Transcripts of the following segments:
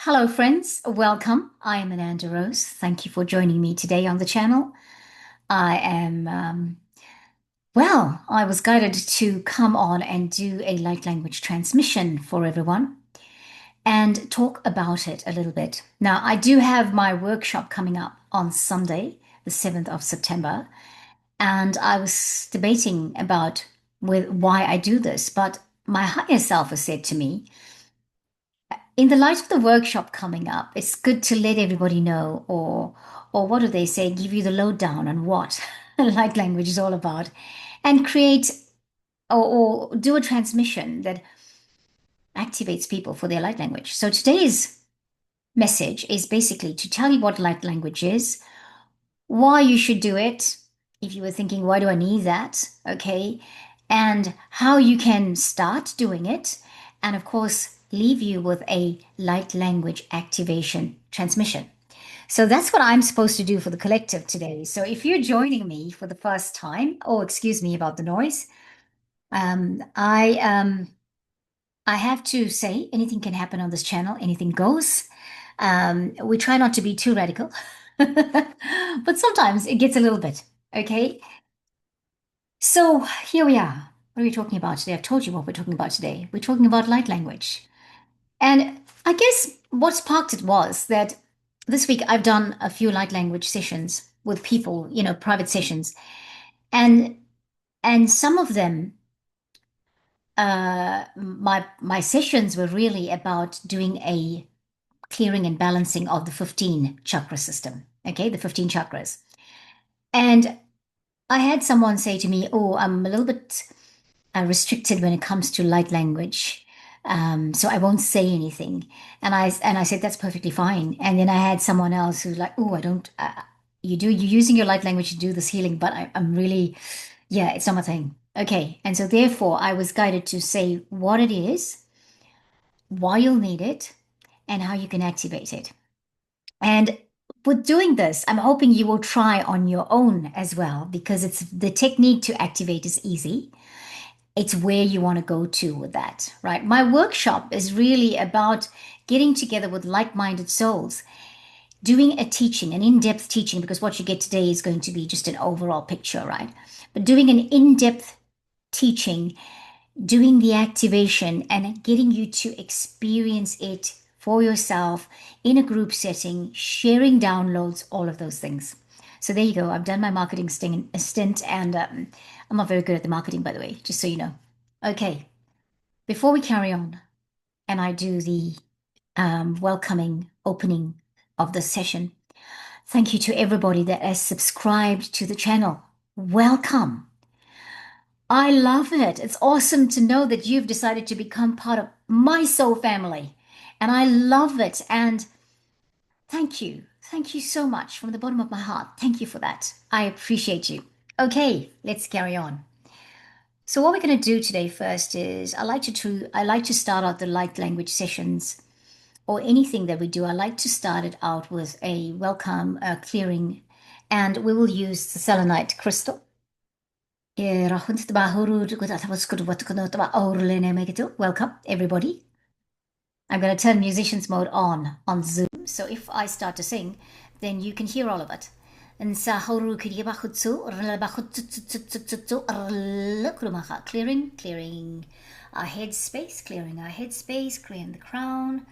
Hello, friends. Welcome. I am Ananda Rose. Thank you for joining me today on the channel. I am, I was guided to come on and do a light language transmission for everyone and talk about it a little bit. Now, I do have my workshop coming up on Sunday, the 7th of September, and I was debating about why I do this, but my higher self has said to me, in the light of the workshop coming up, it's good to let everybody know, or what do they say, give you the lowdown on what light language is all about, and create or do a transmission that activates people for their light language. So today's message is basically to tell you what light language is, why you should do it, if you were thinking, why do I need that? Okay, and how you can start doing it, and of course, leave you with a light language activation transmission. So that's what I'm supposed to do for the collective today. So if you're joining me for the first time, oh, excuse me about the noise. Um, I um, I have to say anything can happen on this channel. Anything goes. We try not to be too radical, but sometimes it gets a little bit. Okay. So here we are. What are we talking about today? I've told you what we're talking about today. We're talking about light language. And I guess what sparked it was that this week I've done a few light language sessions with people, private sessions. And some of them, my sessions were really about doing a clearing and balancing of the 15 chakra system. Okay, the 15 chakras. And I had someone say to me, "Oh, I'm a little bit restricted when it comes to light language, so I won't say anything." And I said that's perfectly fine. And then I had someone else who's like, "Oh, I don't. You're using your light language to do this healing, but I'm really, yeah, it's not my thing." Okay, and so therefore I was guided to say what it is, why you'll need it, and how you can activate it. And with doing this, I'm hoping you will try on your own as well, because it's the technique to activate is easy. It's where you want to go to with that, right? My workshop is really about getting together with like-minded souls, doing a teaching, an in-depth teaching, because what you get today is going to be just an overall picture, right? But doing an in-depth teaching, doing the activation and getting you to experience it for yourself in a group setting, sharing downloads, all of those things. So there you go. I've done my marketing stint, and I'm not very good at the marketing, by the way, just so you know. Okay, before we carry on and I do the welcoming opening of the session, thank you to everybody that has subscribed to the channel. Welcome. I love it. It's awesome to know that you've decided to become part of my soul family. And I love it. And thank you. Thank you so much from the bottom of my heart. Thank you for that. I appreciate you. Okay, let's carry on. So what we're going to do today first is I like to start out the light language sessions or anything that we do. I like to start it out with a welcome clearing, and we will use the selenite crystal. Welcome, everybody. I'm going to turn musicians mode on Zoom. So if I start to sing, then you can hear all of it. And clearing our head space, clearing the crown,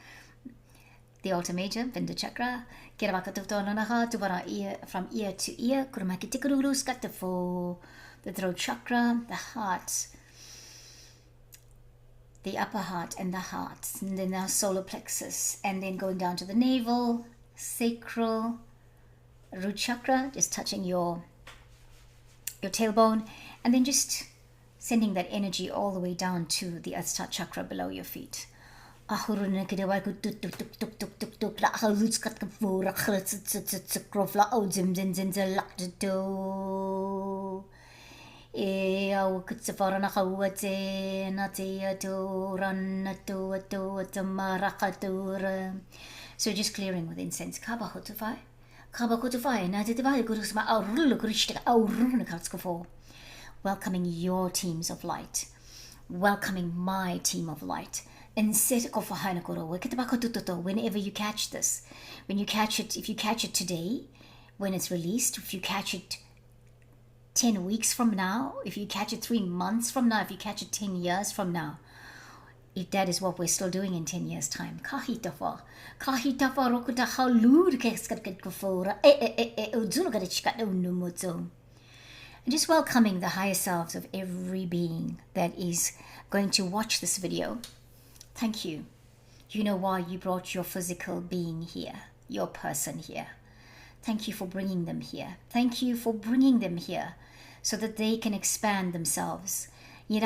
the altar major, Vinda chakra, from ear to ear, the throat chakra, the heart, the upper heart and the heart, and then our solar plexus, and then going down to the navel, sacral, root chakra, just touching your tailbone, and then just sending that energy all the way down to the Adhata chakra below your feet. So just clearing with incense. Welcoming your teams of light, welcoming my team of light, And set whenever you catch this, when you catch it, if you catch it today, when it's released, if you catch it 10 weeks from now, if you catch it 3 months from now, if you catch it 10 years from now, if that is what we're still doing in 10 years' time. And just welcoming the higher selves of every being that is going to watch this video. Thank you. You know why you brought your physical being here, your person here. Thank you for bringing them here. Thank you for bringing them here so that they can expand themselves. And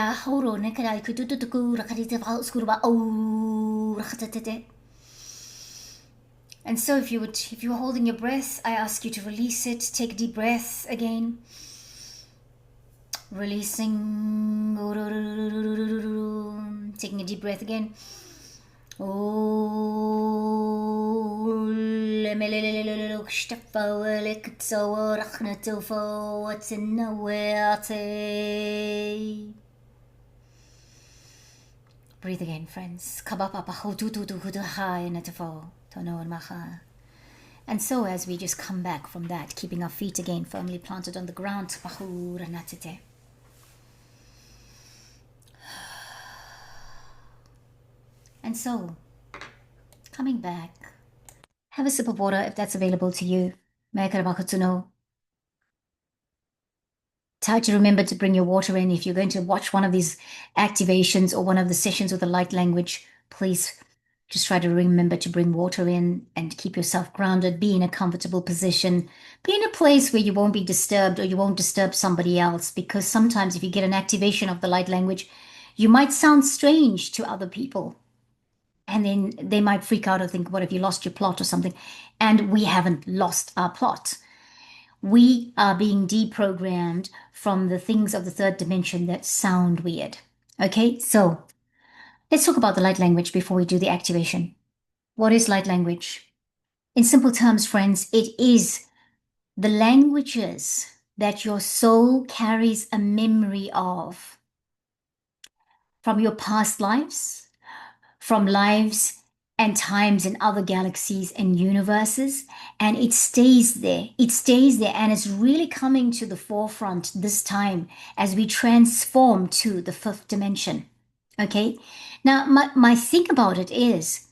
so if you're holding your breath, I ask you to release it. Take a deep breath again. Releasing. Taking a deep breath again. Breathe again, friends. And so as we just come back from that, keeping our feet again firmly planted on the ground, and so, coming back, have a sip of water if that's available to you. Try to remember to bring your water in. If you're going to watch one of these activations or one of the sessions with the light language, please just try to remember to bring water in and keep yourself grounded. Be in a comfortable position. Be in a place where you won't be disturbed or you won't disturb somebody else, because sometimes if you get an activation of the light language, you might sound strange to other people. And then they might freak out or think, what if you lost your plot or something? And we haven't lost our plot. We are being deprogrammed from the things of the third dimension that sound weird. Okay, so let's talk about the light language before we do the activation. What is light language? In simple terms, friends, it is the languages that your soul carries a memory of from your past lives, from lives and times in other galaxies and universes, and it stays there. It stays there, and it's really coming to the forefront this time as we transform to the fifth dimension. Okay? Now, my think about it is,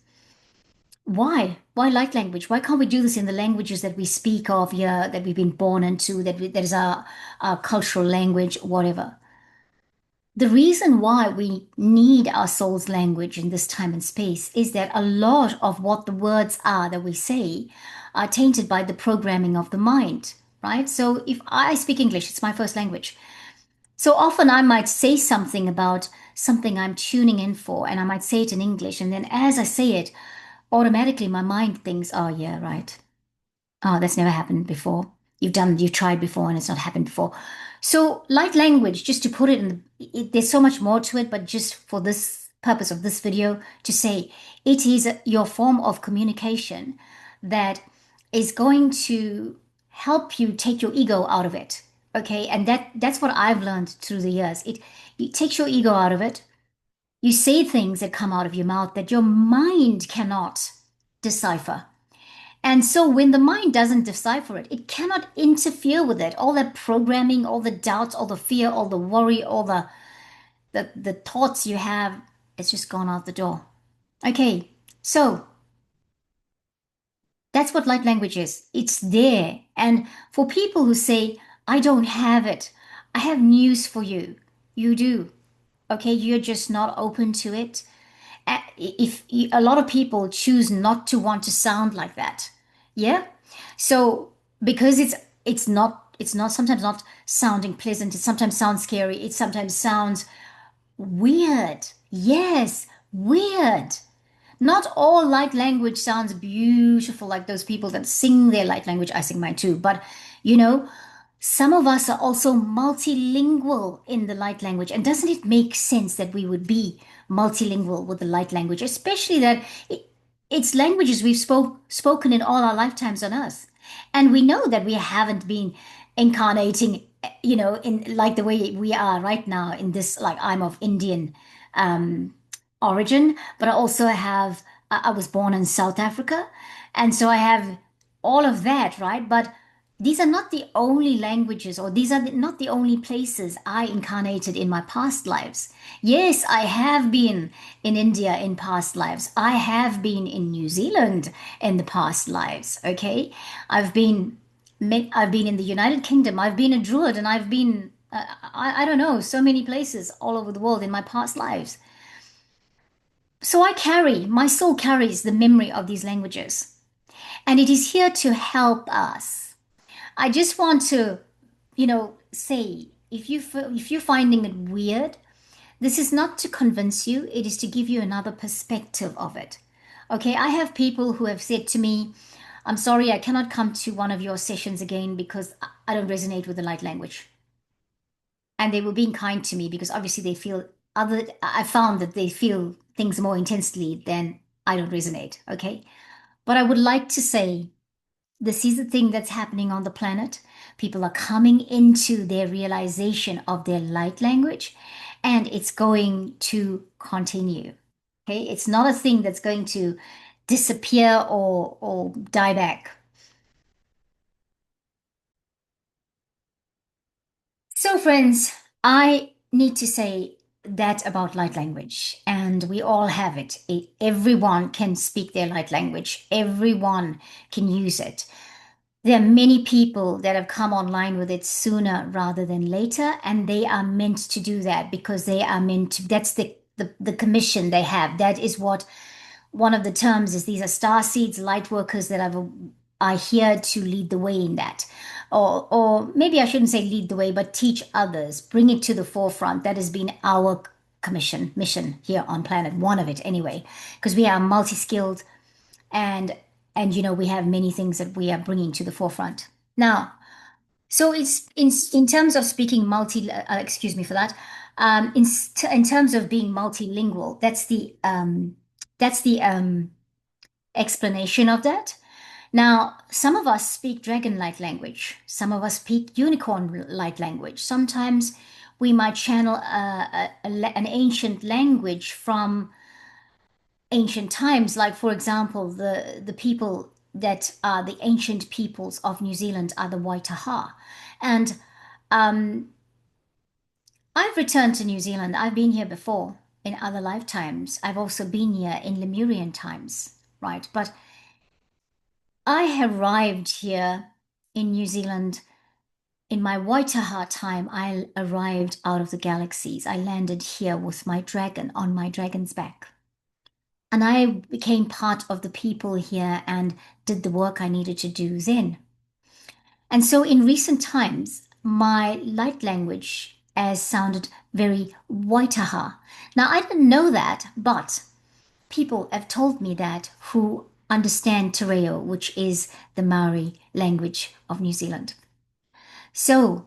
why? Why light language? Why can't we do this in the languages that we speak of here, that we've been born into, that is our cultural language, whatever? The reason why we need our soul's language in this time and space is that a lot of what the words are that we say are tainted by the programming of the mind, right? So if I speak English, it's my first language. So often I might say something about something I'm tuning in for, and I might say it in English. And then as I say it, automatically my mind thinks, oh, yeah, right. Oh, that's never happened before. You've tried before and it's not happened before. So light language, just to put it in, there's so much more to it, but just for this purpose of this video, to say it is your form of communication that is going to help you take your ego out of it. Okay, and that's what I've learned through the years. It takes your ego out of it. You say things that come out of your mouth that your mind cannot decipher. And so when the mind doesn't decipher it, it cannot interfere with it. All that programming, all the doubts, all the fear, all the worry, all the thoughts you have, it's just gone out the door. Okay, so that's what light language is. It's there. And for people who say, I don't have it, I have news for you. You do. Okay, you're just not open to it. If a lot of people choose not to want to sound like that, yeah, so because it's not sometimes not sounding pleasant, it sometimes sounds scary, it sometimes sounds weird. Yes, weird. Not all light language sounds beautiful, like those people that sing their light language. I sing mine too, but you know, some of us are also multilingual in the light language. And doesn't it make sense that we would be multilingual with the light language, especially that it's languages we've spoken in all our lifetimes on Earth. And we know that we haven't been incarnating, in like the way we are right now in this, like I'm of Indian origin, but I also have, I was born in South Africa. And so I have all of that, right? But these are not the only languages, or these are not the only places I incarnated in my past lives. Yes, I have been in India in past lives. I have been in New Zealand in the past lives. Okay. I've been, I've been in the United Kingdom. I've been a Druid, and I've been, I don't know, so many places all over the world in my past lives. So my soul carries the memory of these languages, and it is here to help us. I just want to, say, if you're finding it weird, this is not to convince you, it is to give you another perspective of it. Okay, I have people who have said to me, I'm sorry, I cannot come to one of your sessions again because I don't resonate with the light language. And they were being kind to me because obviously they feel other, I found that they feel things more intensely than I don't resonate. Okay. But I would like to say this is the thing that's happening on the planet. People are coming into their realization of their light language, and it's going to continue. Okay. It's not a thing that's going to disappear or die back. So, friends, I need to say that about light language, and we all have it. Everyone can speak their light language, everyone can use it. There are many people that have come online with it sooner rather than later, and they are meant to do that because they are meant to, that's the commission they have. That is what one of the terms is. These are star seeds, light workers that are here to lead the way in that. Or maybe I shouldn't say lead the way, but teach others, bring it to the forefront. That has been our commission, mission here on planet, one of it anyway, because we are multi-skilled, and we have many things that we are bringing to the forefront. Now, so it's in terms of speaking excuse me for that. In terms of being multilingual, that's the explanation of that. Now, some of us speak dragon light language. Some of us speak unicorn light language. Sometimes we might channel an ancient language from ancient times, like for example, the people that are the ancient peoples of New Zealand are the Waitaha. And um, I've returned to New Zealand. I've been here before in other lifetimes. I've also been here in Lemurian times, right? But I arrived here in New Zealand in my Waitaha time. I arrived out of the galaxies. I landed here with my dragon on my dragon's back. And I became part of the people here and did the work I needed to do then. And so in recent times, my light language has sounded very Waitaha. Now, I didn't know that, but people have told me that who understand Te Reo, which is the Maori language of New Zealand. So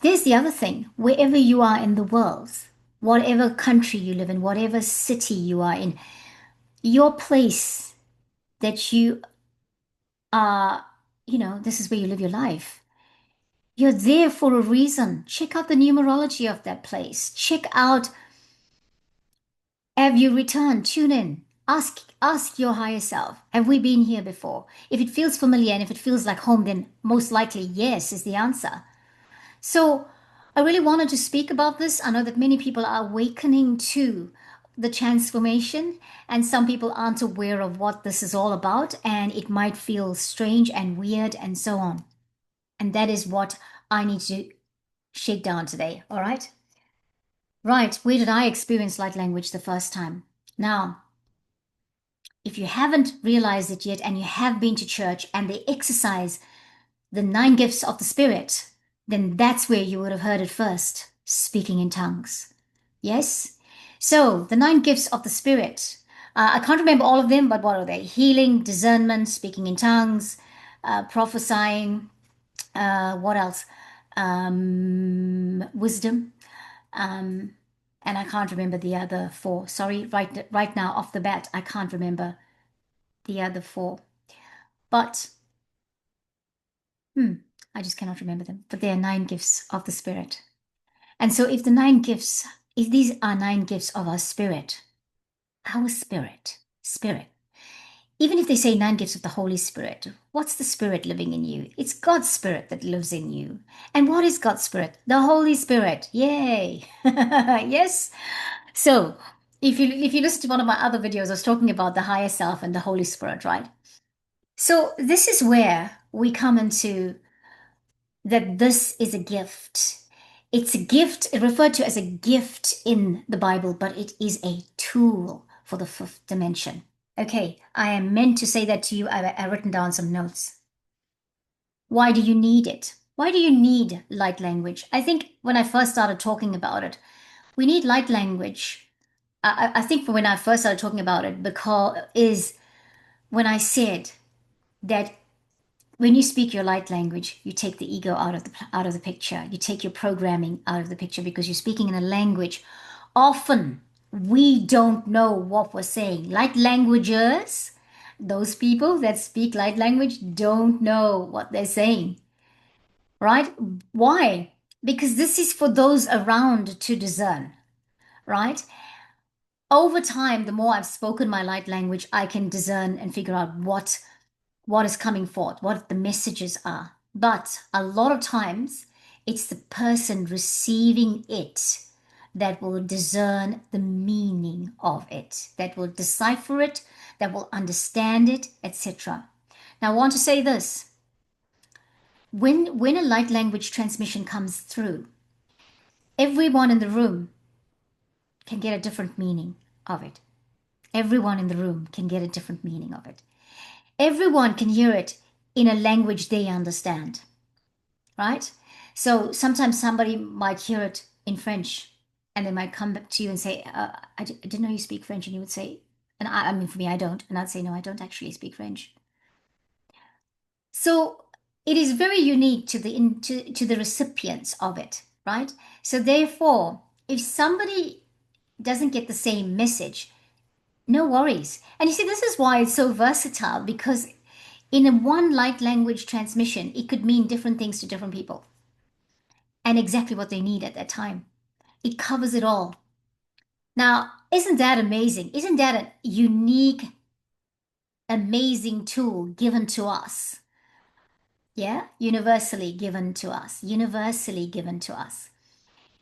there's the other thing. Wherever you are in the world, whatever country you live in, whatever city you are in, your place that you are, this is where you live your life. You're there for a reason. Check out the numerology of that place. Check out, have you returned? Tune in. Ask your higher self, have we been here before? If it feels familiar and if it feels like home, then most likely yes is the answer. So I really wanted to speak about this. I know that many people are awakening to the transformation, and some people aren't aware of what this is all about, and it might feel strange and weird and so on. And that is what I need to shake down today. All right. Right. Where did I experience light language the first time? Now, if you haven't realized it yet and you have been to church and they exercise the nine gifts of the Spirit, then that's where you would have heard it first, speaking in tongues. Yes? So, the nine gifts of the Spirit. I can't remember all of them, but what are they? Healing, discernment, speaking in tongues, prophesying, what else? Wisdom. Um, and I can't remember the other four. Sorry, right now off the bat, I can't remember the other four. But hmm, I just cannot remember them. But they are nine gifts of the Spirit. And so if these are nine gifts of our spirit, our spirit. Even if they say 9 gifts of the Holy Spirit, what's the Spirit living in you? It's God's Spirit that lives in you. And what is God's Spirit? The Holy Spirit. Yay. Yes. So if you listen to one of my other videos, I was talking about the higher self and the Holy Spirit, right? So this is where we come into that this is a gift. It's a gift, referred to as a gift in the Bible, but it is a tool for the fifth dimension. Okay, I am meant to say that to you. I've written down some notes. Why do you need it? Why do you need light language? I think when I first started talking about it, we need light language. I think when I first started talking about it, because is when I said that when you speak your light language, you take the ego out of the picture. You take your programming out of the picture because you're speaking in a language. Often we don't know what we're saying. Light languages, those people that speak light language don't know what they're saying, right? Why? Because this is for those around to discern, right? Over time, the more I've spoken my light language, I can discern and figure out what is coming forth, what the messages are. But a lot of times, it's the person receiving it that will discern the meaning of it, that will decipher it, that will understand it, etc. Now, I want to say this. When a light language transmission comes through, everyone in the room can get a different meaning of it. Everyone in the room can get a different meaning of it. Everyone can hear it in a language they understand, right? So sometimes somebody might hear it in French and they might come back to you and say, I didn't know you speak French. And you would say, and I mean, for me, I don't. And I'd say, no, I don't actually speak French. So it is very unique to the recipients of it, right? So therefore, if somebody doesn't get the same message, no worries. And you see, this is why it's so versatile because in a one light language transmission, it could mean different things to different people and exactly what they need at that time. It covers it all. Now, isn't that amazing? Isn't that a unique, amazing tool given to us? Yeah, universally given to us, universally given to us.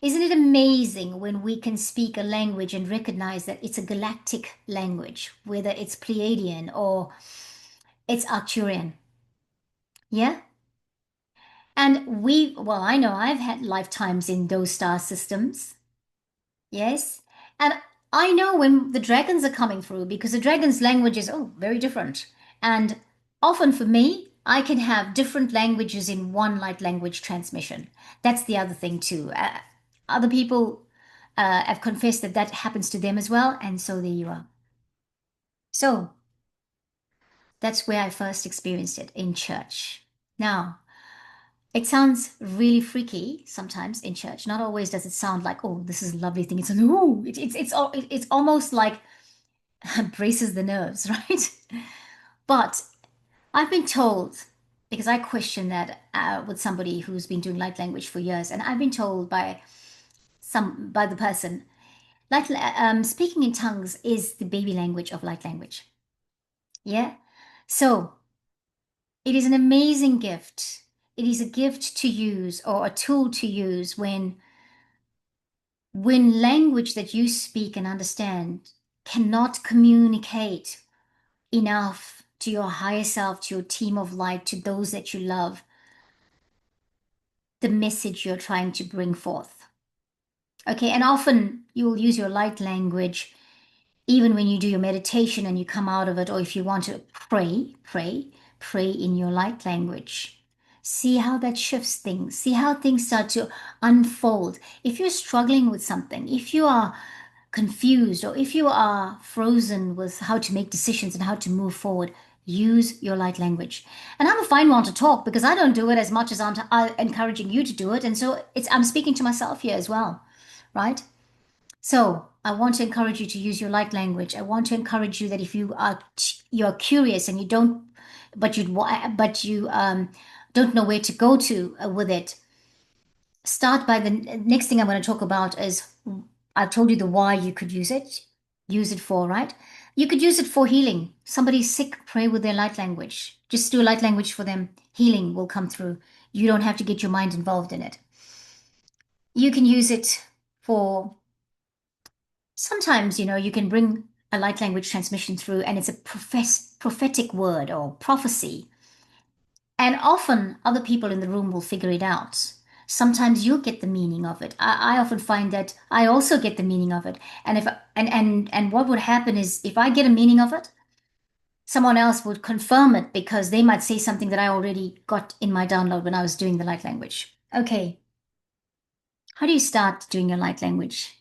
Isn't it amazing when we can speak a language and recognize that it's a galactic language, whether it's Pleiadian or it's Arcturian? Yeah? And well, I know I've had lifetimes in those star systems. Yes. And I know when the dragons are coming through because the dragon's language is, oh, very different. And often for me, I can have different languages in one light language transmission. That's the other thing too. Other people have confessed that that happens to them as well. And so there you are. So that's where I first experienced it in church. Now, it sounds really freaky sometimes in church. Not always does it sound like, oh, this is a lovely thing. It's oh, it's almost like braces the nerves, right? But I've been told because I question that with somebody who's been doing light language for years, and I've been told by the person, speaking in tongues is the baby language of light language. Yeah, so it is an amazing gift. It is a gift to use or a tool to use when language that you speak and understand cannot communicate enough to your higher self, to your team of light, to those that you love, the message you're trying to bring forth. Okay, and often you will use your light language even when you do your meditation and you come out of it, or if you want to pray in your light language. See how that shifts things. See how things start to unfold. If you're struggling with something, if you are confused, or if you are frozen with how to make decisions and how to move forward, use your light language. And I'm a fine one to talk because I don't do it as much as I'm encouraging you to do it. And so I'm speaking to myself here as well, right? So I want to encourage you to use your light language. I want to encourage you that if you're curious and you don't, but you don't know where to go to with it. Start by the next thing I'm going to talk about is I've told you the why you could use it. use it for, right? You could use it for healing. Somebody's sick, pray with their light language. Just do light language for them. Healing will come through. You don't have to get your mind involved in it. You can use it for sometimes, you can bring a light language transmission through and it's a prophetic word or prophecy. And often other people in the room will figure it out. Sometimes you'll get the meaning of it. I often find that I also get the meaning of it. And if and what would happen is if I get a meaning of it, someone else would confirm it because they might say something that I already got in my download when I was doing the light language. Okay, how do you start doing your light language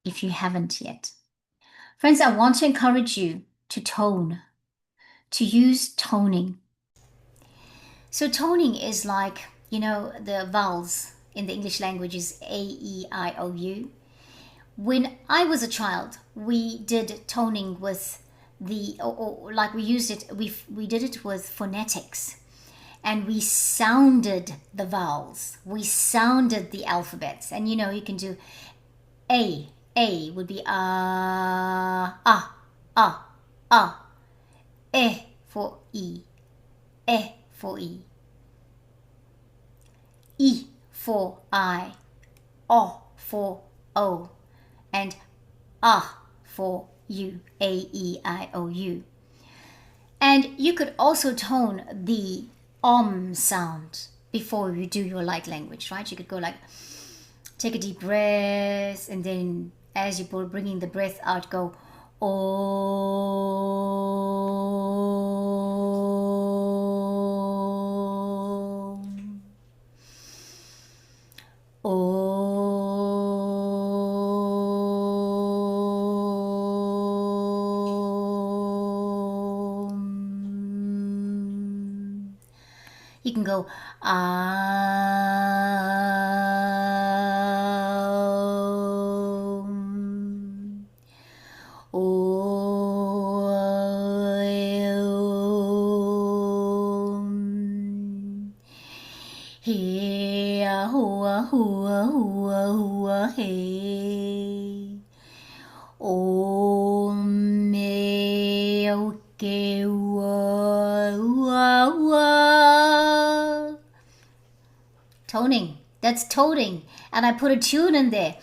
if you haven't yet? Friends, I want to encourage you to tone, to use toning. So toning is like, the vowels in the English language is A, E, I, O, U. When I was a child, we did toning with like we used it, we did it with phonetics. And we sounded the vowels. We sounded the alphabets. And you can do A. A would be ah. E for E. E for E. E for I. O for O. And for U. A, E, I, O, U. And you could also tone the sound before you do your light language, right? You could go like, take a deep breath, and then as you're bringing the breath out, go, Om. Om. You can go, Hea hua hua hua hua he. Om me oke ua ua ua. Toning. That's toning. And I put a tune in there.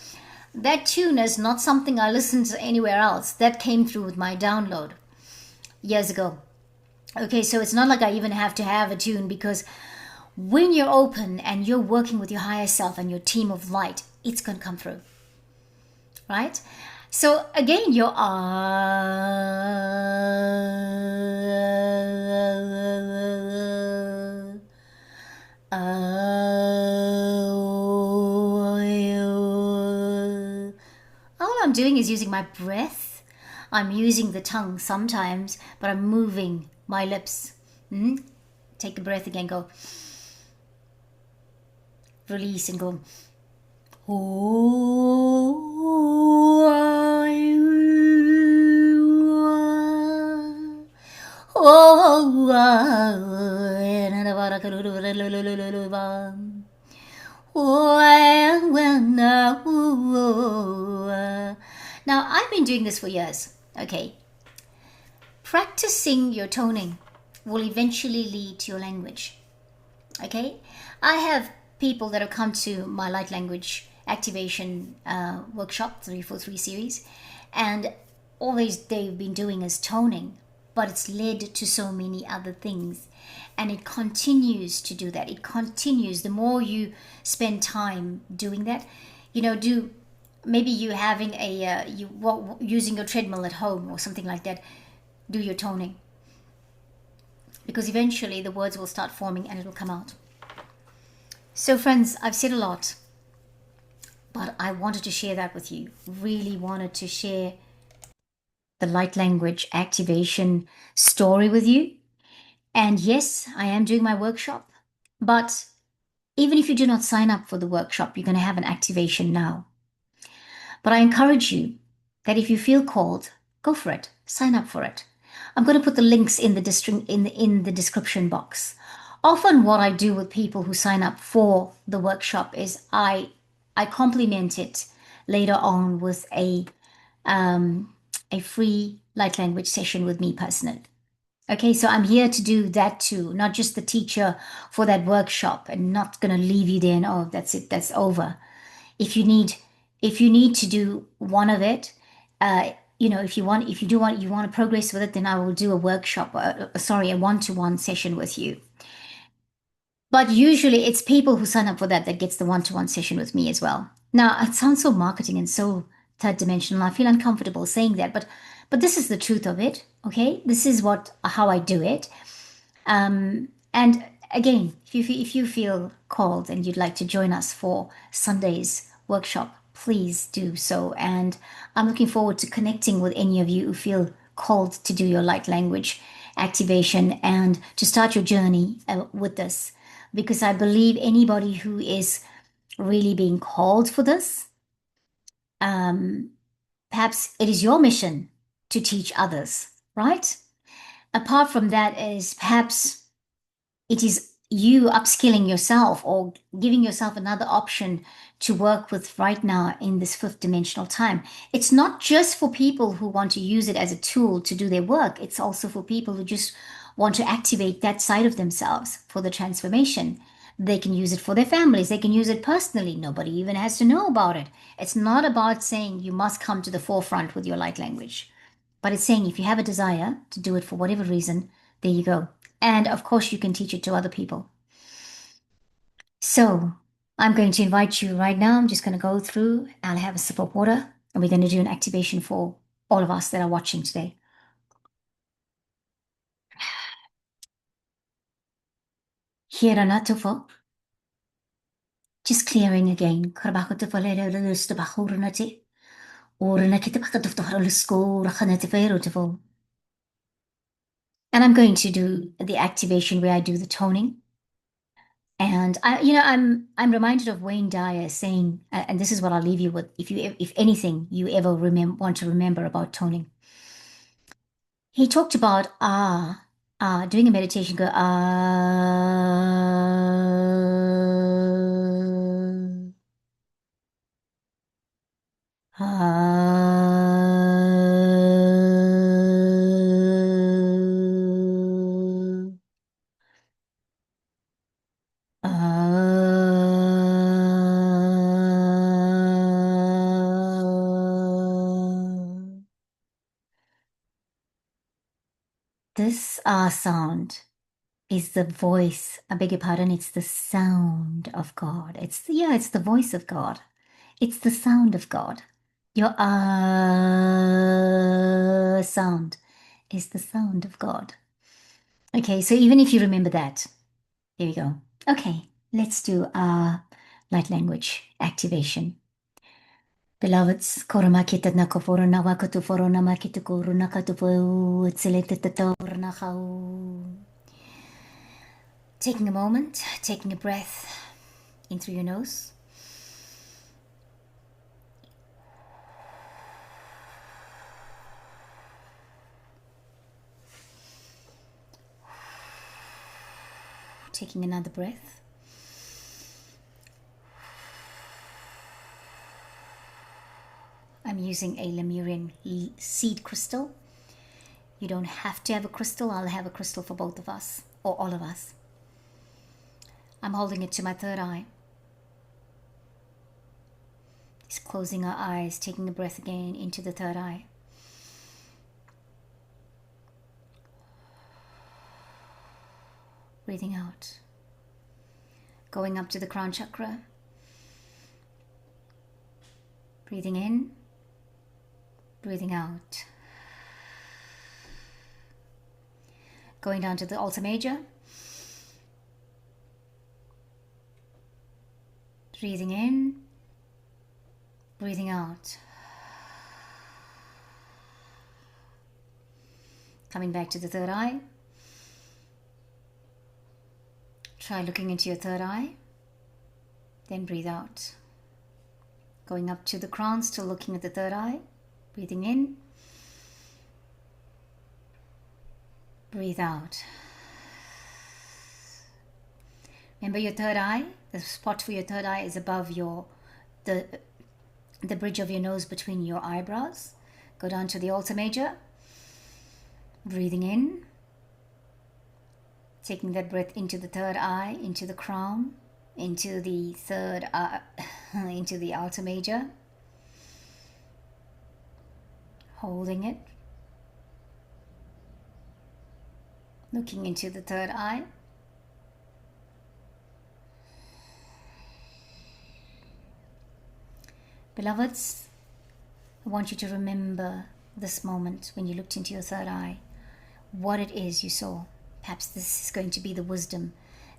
That tune is not something I listened to anywhere else. That came through with my download years ago. Okay, so it's not like I even have to have a tune because when you're open and you're working with your higher self and your team of light, it's going to come through. Right? So again, your all I'm doing is using my breath. I'm using the tongue sometimes, but I'm moving my lips. Take a breath again, go. Release and go. Now, I've been doing this for years. Okay. Practicing your toning will eventually lead to your language. Okay. I have people that have come to my light language activation workshop 343 series, and always they've been doing is toning, but it's led to so many other things, and it continues to do that. It continues the more you spend time doing that. Maybe you having using your treadmill at home or something like that. Do your toning, because eventually the words will start forming and it will come out. So friends, I've said a lot, but I wanted to share that with you. Really wanted to share the light language activation story with you. And yes, I am doing my workshop, but even if you do not sign up for the workshop, you're going to have an activation now. But I encourage you that if you feel called, go for it. Sign up for it. I'm going to put the links in the description box. Often what I do with people who sign up for the workshop is I complement it later on with a a free light language session with me personally. Okay, so I'm here to do that too, not just the teacher for that workshop and not going to leave you there and oh, that's it, that's over. If you need if you need to do one of it, if you do want you want to progress with it, then I will do a workshop, sorry, a one-to-one session with you. But usually it's people who sign up for that gets the one-to-one session with me as well. Now, it sounds so marketing and so third dimensional. I feel uncomfortable saying that, but this is the truth of it, okay? This is what how I do it. And again, if you feel called and you'd like to join us for Sunday's workshop, please do so. And I'm looking forward to connecting with any of you who feel called to do your light language activation and to start your journey with this. Because I believe anybody who is really being called for this, perhaps it is your mission to teach others, right? Apart from that, is perhaps it is you upskilling yourself or giving yourself another option to work with right now in this fifth dimensional time. It's not just for people who want to use it as a tool to do their work, it's also for people who just want to activate that side of themselves for the transformation. They can use it for their families, they can use it personally. Nobody even has to know about it. It's not about saying you must come to the forefront with your light language. But it's saying if you have a desire to do it for whatever reason, there you go. And of course, you can teach it to other people. So I'm going to invite you right now. I'm just going to go through. I'll have a sip of water and we're going to do an activation for all of us that are watching today. Here anatufo. Just clearing again. And I'm going to do the activation where I do the toning. And I'm reminded of Wayne Dyer saying, and this is what I'll leave you with. If anything you ever want to remember about toning, he talked about doing a meditation. Go This sound is the voice. I beg your pardon. It's the sound of God. It's the voice of God. It's the sound of God. Your sound is the sound of God. Okay, so even if you remember that, there we go. Okay, let's do our light language activation. Beloveds, koramakita na koforo na wakatu foro na makitu kuru na katufu utsilete tator na kau. Taking a moment, taking a breath in through your nose. Taking another breath. I'm using a Lemurian seed crystal. You don't have to have a crystal. I'll have a crystal for both of us, or all of us. I'm holding it to my third eye. Just closing our eyes, taking a breath again into the third eye. Breathing out. Going up to the crown chakra. Breathing in. Breathing out. Going down to the altar major. Breathing in. Breathing out. Coming back to the third eye. Try looking into your third eye. Then breathe out. Going up to the crown, still looking at the third eye. Breathing in. Breathe out. Remember your third eye. The spot for your third eye is above the bridge of your nose between your eyebrows. Go down to the altar major. Breathing in. Taking that breath into the third eye, into the crown, into the third eye, into the altar major. Holding it. Looking into the third eye. Beloveds, I want you to remember this moment when you looked into your third eye, what it is you saw. Perhaps this is going to be the wisdom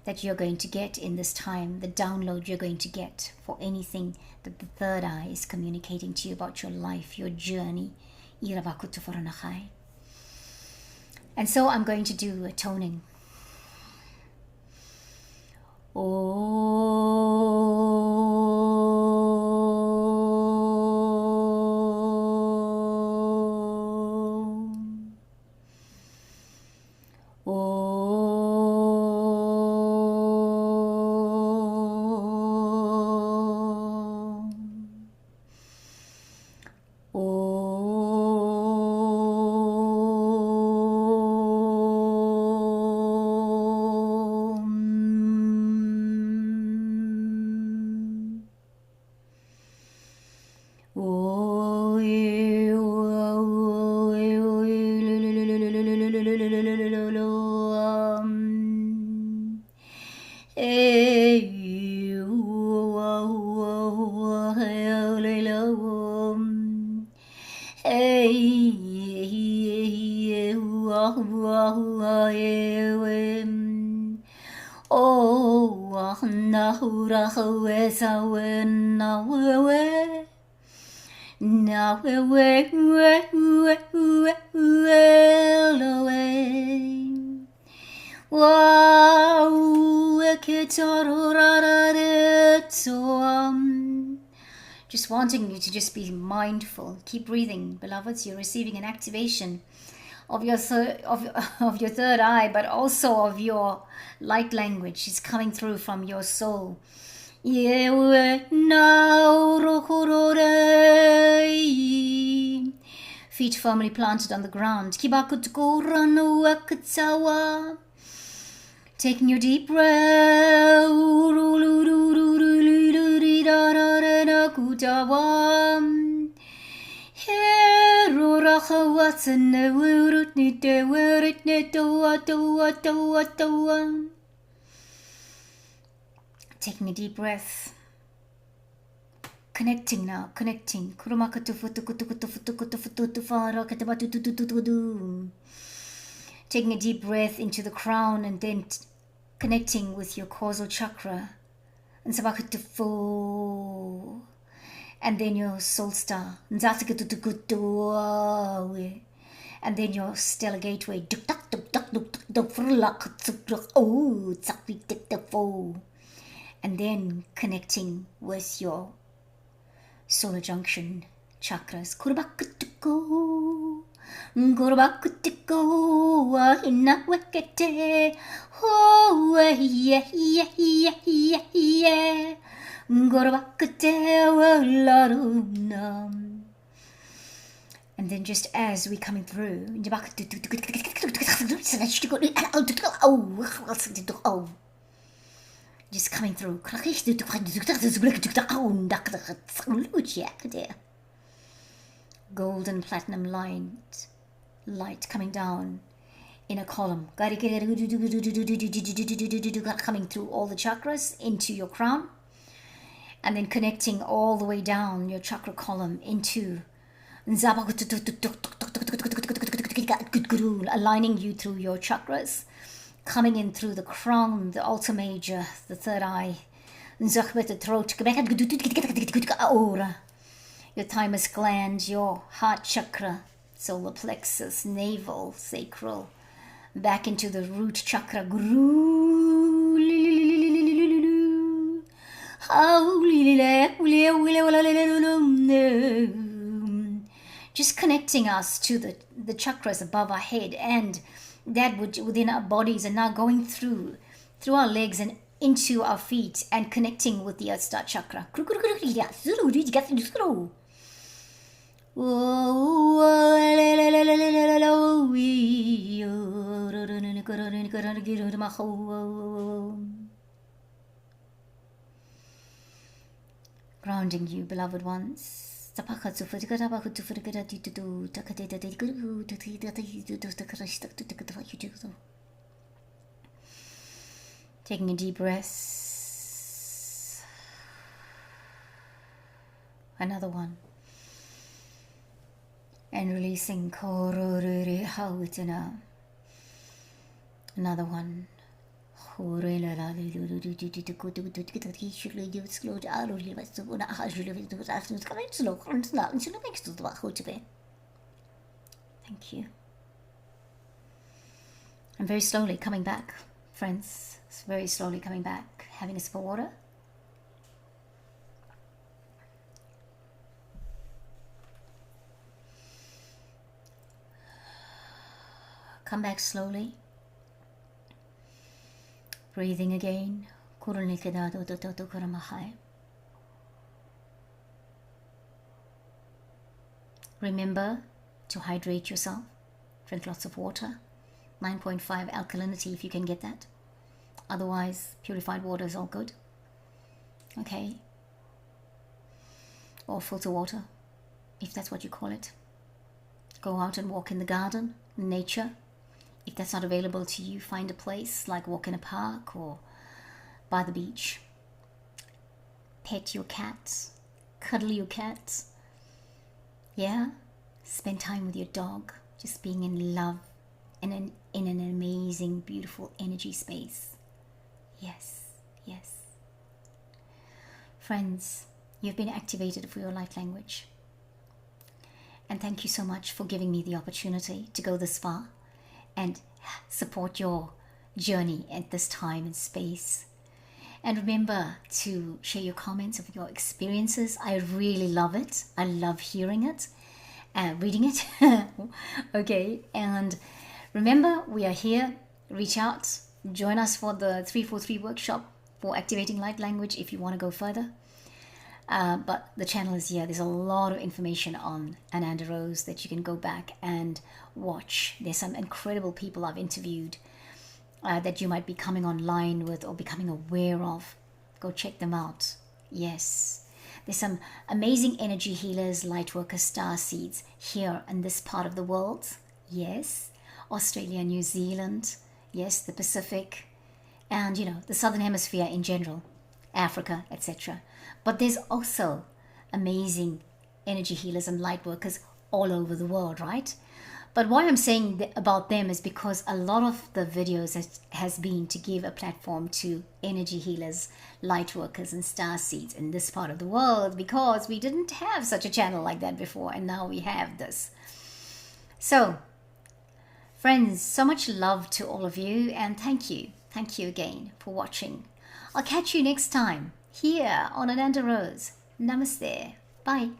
that you're going to get in this time, the download you're going to get for anything that the third eye is communicating to you about your life, your journey. And so I'm going to do a toning. Just wanting you to just be mindful. Keep breathing, beloveds. You're receiving an activation of your of your third eye, but also of your light language. It's coming through from your soul. Feet firmly planted on the ground. Taking your deep breath. Taking a deep breath. Connecting now, connecting. Taking a deep breath into the crown and then connecting with your causal chakra. And then your soul star. And then your stellar gateway. And then connecting with your solar junction chakras. And then just as we're coming through, just coming through. Golden platinum light coming down in a column. Coming through all the chakras into your crown. And then connecting all the way down your chakra column into aligning you through your chakras. Coming in through the crown, the altar major, the third eye, the throat, your thymus gland, your heart chakra, solar plexus, navel, sacral, back into the root chakra, just connecting us to the chakras above our head and that which within our bodies, and now going through our legs and into our feet and connecting with the Earth Star chakra. Grounding you, beloved ones. Taking a deep breath. Another one. And releasing. Another one. Thank you. I'm very slowly coming back, friends. It's very slowly coming back. Having a sip of water. Come back slowly. Breathing again. Remember to hydrate yourself. Drink lots of water. 9.5 alkalinity if you can get that. Otherwise, purified water is all good. Okay. Or filter water, if that's what you call it. Go out and walk in the garden, in nature. If that's not available to you, find a place like walk in a park or by the beach. Pet your cats. Cuddle your cats. Yeah? Spend time with your dog. Just being in love and in an amazing, beautiful energy space. Yes, yes. Friends, you've been activated for your light language. And thank you so much for giving me the opportunity to go this far and support your journey at this time and space. And remember to share your comments of your experiences. I really love it. I love hearing it, reading it. Okay, and remember, we are here. Reach out. Join us for the 343 workshop for activating light language if you want to go further. But the channel is here. There's a lot of information on Ananda Rose that you can go back and watch. There's some incredible people I've interviewed that you might be coming online with or becoming aware of. Go check them out. Yes. There's some amazing energy healers, light workers, star seeds here in this part of the world. Yes. Australia, New Zealand. Yes, the Pacific. And, the Southern Hemisphere in general. Africa, etc. But there's also amazing energy healers and light workers all over the world, right? But why I'm saying about them is because a lot of the videos has been to give a platform to energy healers, light workers, and star seeds in this part of the world, because we didn't have such a channel like that before, and now we have this. So, friends, so much love to all of you, and thank you. Thank you again for watching. I'll catch you next time here on Ananda Rose. Namaste. Bye.